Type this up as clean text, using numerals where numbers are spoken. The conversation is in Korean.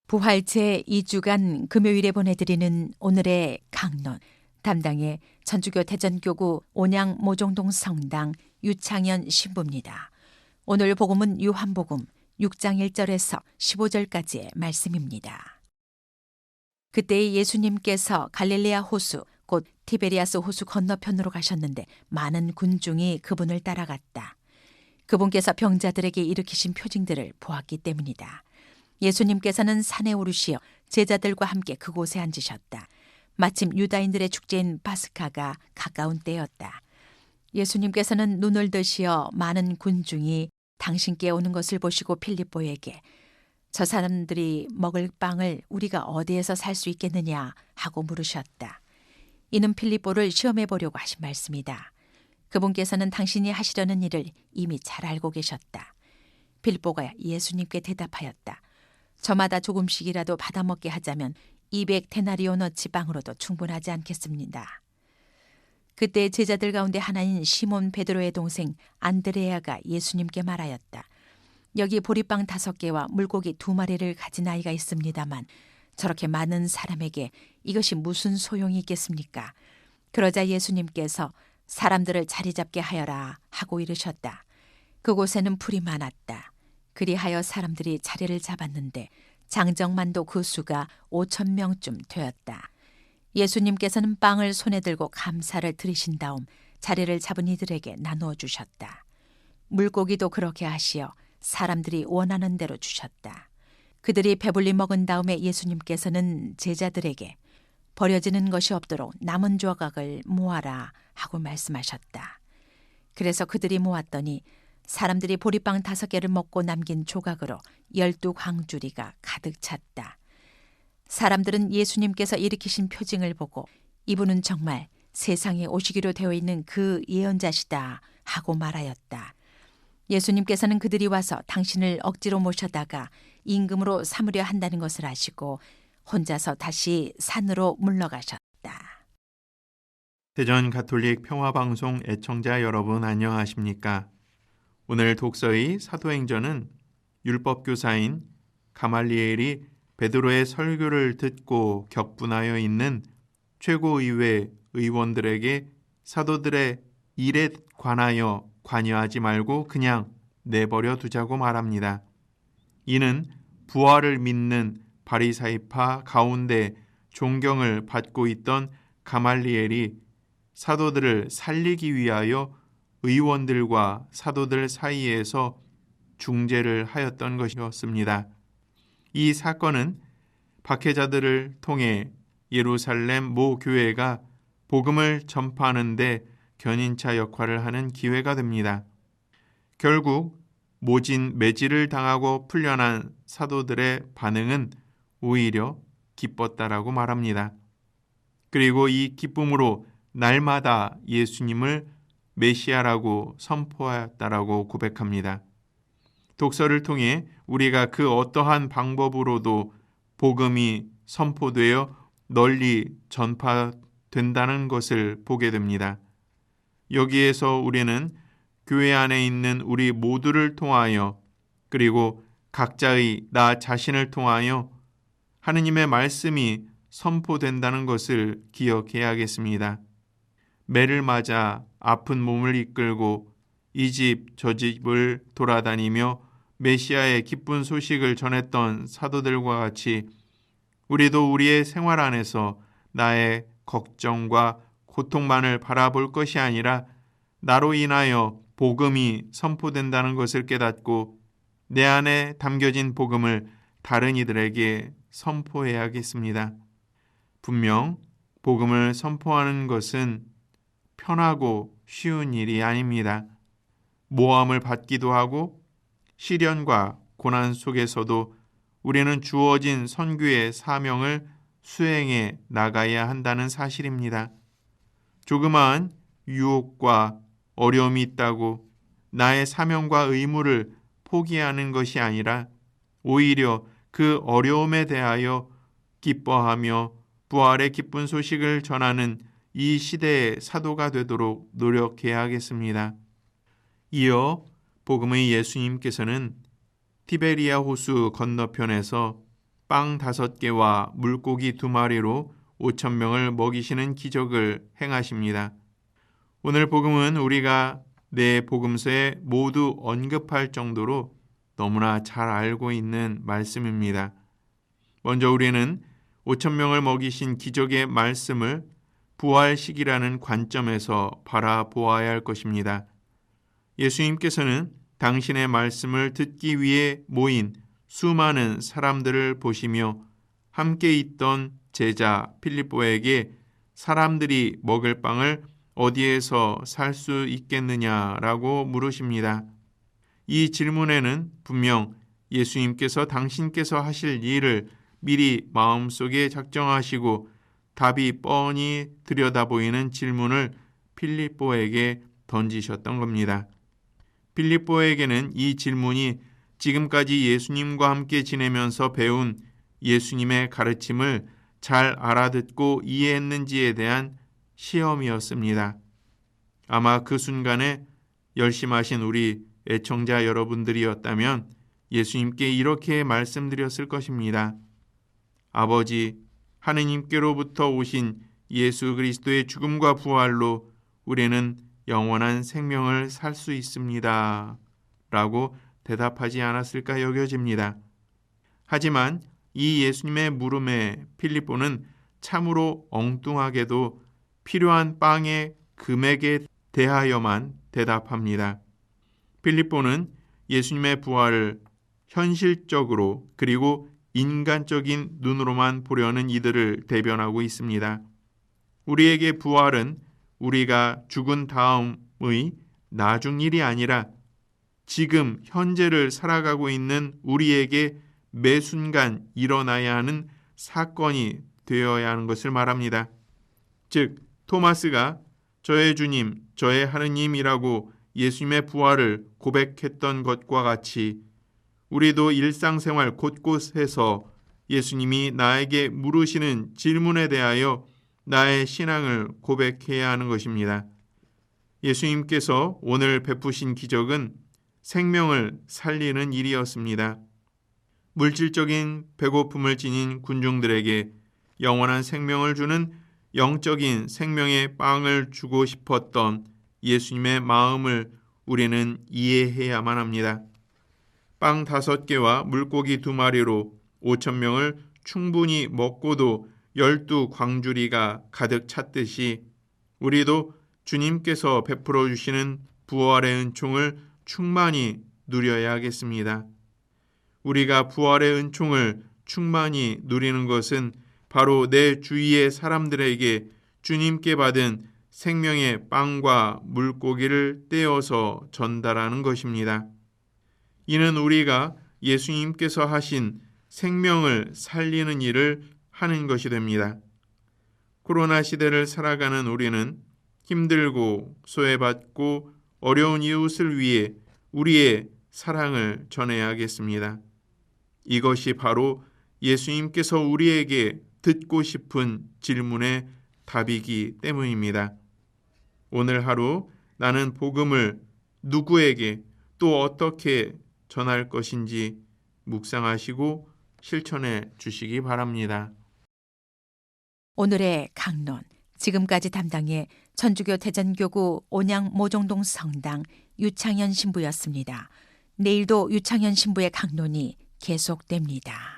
부활 제2주간 금요일에 보내드리는 오늘의 강론, 담당의 천주교 대전교구 온양 모종동 성당 유창현 신부입니다. 오늘 복음은 요한복음 6장 1절에서 15절까지의 말씀입니다. 그때 예수님께서 갈릴레아 호수 곧 티베리아스 호수 건너편으로 가셨는데 많은 군중이 그분을 따라갔다. 그분께서 병자들에게 일으키신 표징들을 보았기 때문이다. 예수님께서는 산에 오르시어 제자들과 함께 그곳에 앉으셨다. 마침 유다인들의 축제인 파스카가 가까운 때였다. 예수님께서는 눈을 드시어 많은 군중이 당신께 오는 것을 보시고 빌립보에게 저 사람들이 먹을 빵을 우리가 어디에서 살 수 있겠느냐 하고 물으셨다. 이는 필립보를 시험해 보려고 하신 말씀이다. 그분께서는 당신이 하시려는 일을 이미 잘 알고 계셨다. 필립보가 예수님께 대답하였다. 저마다 조금씩이라도 받아먹게 하자면 200데나리오너치 빵으로도 충분하지 않겠습니다. 그때 제자들 가운데 하나인 시몬 베드로의 동생 안드레아가 예수님께 말하였다. 여기 보리빵 5개와 물고기 2마리를 가진 아이가 있습니다만 저렇게 많은 사람에게 이것이 무슨 소용이 있겠습니까? 그러자 예수님께서 사람들을 자리 잡게 하여라 하고 이르셨다. 그곳에는 풀이 많았다. 그리하여 사람들이 자리를 잡았는데 장정만도 그 수가 5,000명쯤 되었다. 예수님께서는 빵을 손에 들고 감사를 드리신 다음 자리를 잡은 이들에게 나누어 주셨다. 물고기도 그렇게 하시어 사람들이 원하는 대로 주셨다. 그들이 배불리 먹은 다음에 예수님께서는 제자들에게 버려지는 것이 없도록 남은 조각을 모아라 하고 말씀하셨다. 그래서 그들이 모았더니 사람들이 보리빵 5개를 먹고 남긴 조각으로 12광주리가 가득 찼다. 사람들은 예수님께서 일으키신 표징을 보고 이분은 정말 세상에 오시기로 되어 있는 그 예언자시다 하고 말하였다. 예수님께서는 그들이 와서 당신을 억지로 모셔다가 임금으로 삼으려 한다는 것을 아시고 혼자서 다시 산으로 물러가셨다. 대전 가톨릭 평화방송 애청자 여러분 안녕하십니까? 오늘 독서의 사도행전은 율법교사인 가말리엘이 베드로의 설교를 듣고 격분하여 있는 최고의회 의원들에게 사도들의 일에 관하여 관여하지 말고 그냥 내버려 두자고 말합니다. 이는 부활을 믿는 바리사이파 가운데 존경을 받고 있던 가말리엘이 사도들을 살리기 위하여 의원들과 사도들 사이에서 중재를 하였던 것이었습니다. 이 사건은 박해자들을 통해 예루살렘 모 교회가 복음을 전파하는 데 견인차 역할을 하는 기회가 됩니다. 결국 모진 매질을 당하고 풀려난 사도들의 반응은 오히려 기뻤다라고 말합니다. 그리고 이 기쁨으로 날마다 예수님을 메시아라고 선포하였다라고 고백합니다. 독서를 통해 우리가 그 어떠한 방법으로도 복음이 선포되어 널리 전파된다는 것을 보게 됩니다. 여기에서 우리는 교회 안에 있는 우리 모두를 통하여 그리고 각자의 나 자신을 통하여 하느님의 말씀이 선포된다는 것을 기억해야겠습니다. 매를 맞아 아픈 몸을 이끌고 이 집 저 집을 돌아다니며 메시아의 기쁜 소식을 전했던 사도들과 같이 우리도 우리의 생활 안에서 나의 걱정과 고통만을 바라볼 것이 아니라 나로 인하여 복음이 선포된다는 것을 깨닫고 내 안에 담겨진 복음을 다른 이들에게 선포해야겠습니다. 분명 복음을 선포하는 것은 편하고 쉬운 일이 아닙니다. 모함을 받기도 하고 시련과 고난 속에서도 우리는 주어진 선교의 사명을 수행해 나가야 한다는 사실입니다. 조그마한 유혹과 어려움이 있다고 나의 사명과 의무를 포기하는 것이 아니라 오히려 그 어려움에 대하여 기뻐하며 부활의 기쁜 소식을 전하는 이 시대의 사도가 되도록 노력해야겠습니다. 이어 복음의 예수님께서는 티베리아 호수 건너편에서 빵 5개와 물고기 2마리로 5,000명을 먹이시는 기적을 행하십니다. 오늘 복음은 우리가 내 복음서에 모두 언급할 정도로 너무나 잘 알고 있는 말씀입니다. 먼저 우리는 5,000명을 먹이신 기적의 말씀을 부활식이라는 관점에서 바라보아야 할 것입니다. 예수님께서는 당신의 말씀을 듣기 위해 모인 수많은 사람들을 보시며 함께 있던 제자 필립보에게 사람들이 먹을 빵을 어디에서 살 수 있겠느냐라고 물으십니다. 이 질문에는 분명 예수님께서 당신께서 하실 일을 미리 마음속에 작정하시고 답이 뻔히 들여다보이는 질문을 필립보에게 던지셨던 겁니다. 필립보에게는 이 질문이 지금까지 예수님과 함께 지내면서 배운 예수님의 가르침을 잘 알아듣고 이해했는지에 대한 시험이었습니다. 아마 그 순간에 열심하신 우리 애청자 여러분들이었다면 예수님께 이렇게 말씀드렸을 것입니다. 아버지, 하느님께로부터 오신 예수 그리스도의 죽음과 부활로 우리는 영원한 생명을 살 수 있습니다. 라고 대답하지 않았을까 여겨집니다. 하지만 이 예수님의 물음에 필립보는 참으로 엉뚱하게도 필요한 빵의 금액에 대하여만 대답합니다. 필립보는 예수님의 부활을 현실적으로 그리고 인간적인 눈으로만 보려는 이들을 대변하고 있습니다. 우리에게 부활은 우리가 죽은 다음의 나중 일이 아니라 지금 현재를 살아가고 있는 우리에게 매 순간 일어나야 하는 사건이 되어야 하는 것을 말합니다. 즉 토마스가 저의 주님, 저의 하느님이라고 예수님의 부활을 고백했던 것과 같이 우리도 일상생활 곳곳에서 예수님이 나에게 물으시는 질문에 대하여 나의 신앙을 고백해야 하는 것입니다. 예수님께서 오늘 베푸신 기적은 생명을 살리는 일이었습니다. 물질적인 배고픔을 지닌 군중들에게 영원한 생명을 주는 영적인 생명의 빵을 주고 싶었던 예수님의 마음을 우리는 이해해야만 합니다. 빵 5개와 물고기 2마리로 5,000명을 충분히 먹고도 12광주리가 가득 찼듯이 우리도 주님께서 베풀어 주시는 부활의 은총을 충만히 누려야 하겠습니다. 우리가 부활의 은총을 충만히 누리는 것은 바로 내 주위의 사람들에게 주님께 받은 생명의 빵과 물고기를 떼어서 전달하는 것입니다. 이는 우리가 예수님께서 하신 생명을 살리는 일을 하는 것이 됩니다. 코로나 시대를 살아가는 우리는 힘들고 소외받고 어려운 이웃을 위해 우리의 사랑을 전해야 하겠습니다. 이것이 바로 예수님께서 우리에게 듣고 싶은 질문의 답이기 때문입니다. 오늘 하루 나는 복음을 누구에게 또 어떻게 전할 것인지 묵상하시고 실천해 주시기 바랍니다. 오늘의 강론, 지금까지 담당해 천주교 대전교구 온양 모종동 성당 유창현 신부였습니다. 내일도 유창현 신부의 강론이 계속됩니다.